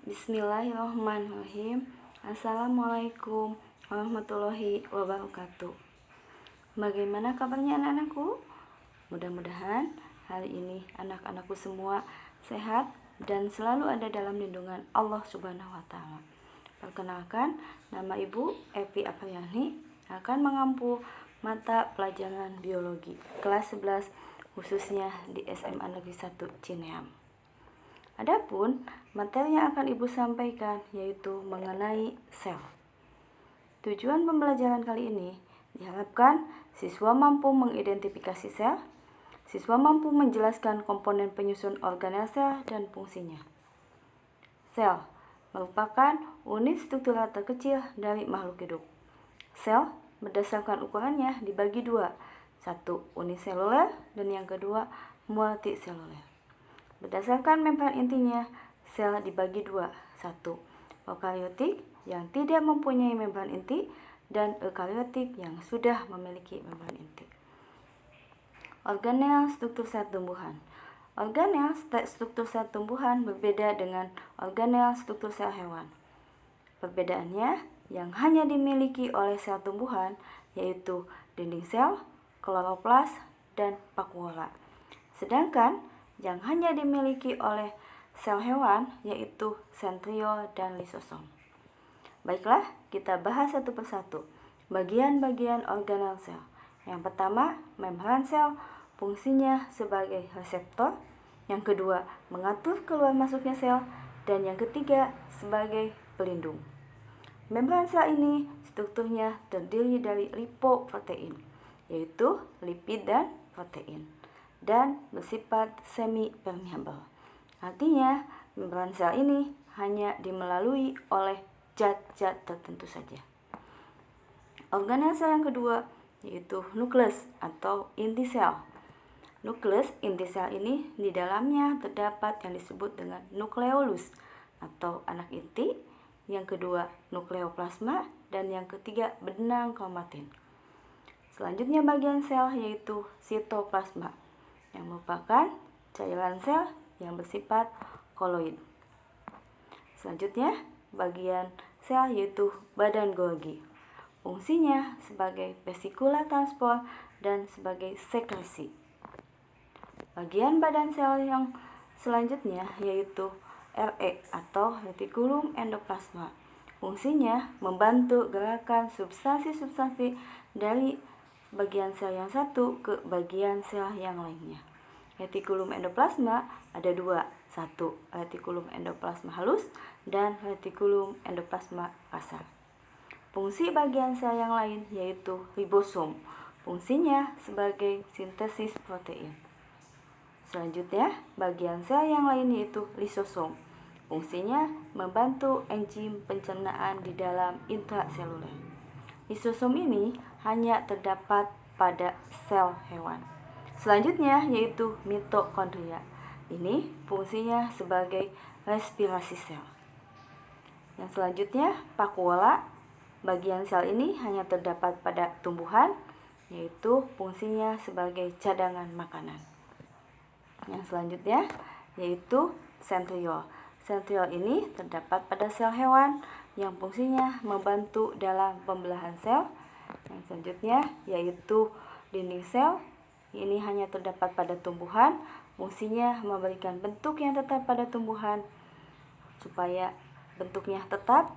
Bismillahirrahmanirrahim. Assalamualaikum warahmatullahi wabarakatuh. Bagaimana kabarnya anak-anakku? Mudah-mudahan hari ini anak-anakku semua sehat dan selalu ada dalam lindungan Allah Subhanahu wa Ta'ala. Perkenalkan, nama Ibu Evi Apriyani akan mengampu mata pelajaran biologi kelas 11 khususnya di SMA Negeri 1 Cineam. Adapun materi yang akan Ibu sampaikan yaitu mengenai sel. Tujuan pembelajaran kali ini diharapkan siswa mampu mengidentifikasi sel, siswa mampu menjelaskan komponen penyusun organel sel dan fungsinya. Sel merupakan unit struktural terkecil dari makhluk hidup. Sel berdasarkan ukurannya dibagi dua, satu uniseluler dan yang kedua multiseluler. Berdasarkan membran intinya, sel dibagi dua, satu prokariotik yang tidak mempunyai membran inti dan eukariotik yang sudah memiliki membran inti. Organel struktur sel tumbuhan. Organel struktur sel tumbuhan berbeda dengan organel struktur sel hewan. Perbedaannya yang hanya dimiliki oleh sel tumbuhan yaitu dinding sel, kloroplas, dan vakuola. Sedangkan yang hanya dimiliki oleh sel hewan yaitu sentriol dan lisosom. Baiklah, kita bahas satu persatu bagian-bagian organel sel. Yang pertama, membran sel, fungsinya sebagai reseptor. Yang kedua, mengatur keluar masuknya sel. Dan yang ketiga, sebagai pelindung. Membran sel ini strukturnya terdiri dari lipoprotein, yaitu lipid dan protein, dan bersifat semi-permeable. Artinya, membran sel ini hanya dimelalui oleh zat-zat tertentu saja. Organel sel yang kedua yaitu nukleus atau inti sel. Nukleus inti sel ini di dalamnya terdapat yang disebut dengan nukleolus atau anak inti, yang kedua nukleoplasma, dan yang ketiga benang kromatin. Selanjutnya bagian sel yaitu sitoplasma yang merupakan cairan sel yang bersifat koloid. Selanjutnya bagian sel yaitu badan Golgi. Fungsinya sebagai vesicula transport dan sebagai sekresi. Bagian badan sel yang selanjutnya yaitu RE atau retikulum endoplasma. Fungsinya membantu gerakan substansi-substansi dari bagian sel yang satu ke bagian sel yang lainnya. Retikulum endoplasma ada dua, satu retikulum endoplasma halus dan retikulum endoplasma kasar. Fungsi bagian sel yang lain yaitu ribosom. Fungsinya sebagai sintesis protein. Selanjutnya, bagian sel yang lain yaitu lisosom. Fungsinya membantu enzim pencernaan di dalam intraseluler. Lisosom ini hanya terdapat pada sel hewan. Selanjutnya yaitu mitokondria. Ini fungsinya sebagai respirasi sel. Yang selanjutnya vakuola. Bagian sel ini hanya terdapat pada tumbuhan, yaitu fungsinya sebagai cadangan makanan. Yang selanjutnya yaitu sentriol. Sentriol ini terdapat pada sel hewan yang fungsinya membantu dalam pembelahan sel. Yang selanjutnya yaitu dinding sel. Ini hanya terdapat pada tumbuhan, fungsinya memberikan bentuk yang tetap pada tumbuhan. Supaya bentuknya tetap,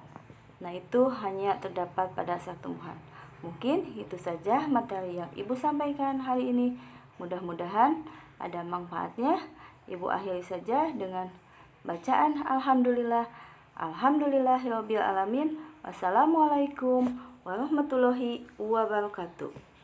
nah itu hanya terdapat pada sel tumbuhan. Mungkin itu saja materi yang Ibu sampaikan hari ini. Mudah-mudahan ada manfaatnya. Ibu akhiri saja dengan bacaan Alhamdulillah. Alhamdulillahirabbil alamin. Wassalamualaikum warahmatullahi wabarakatuh.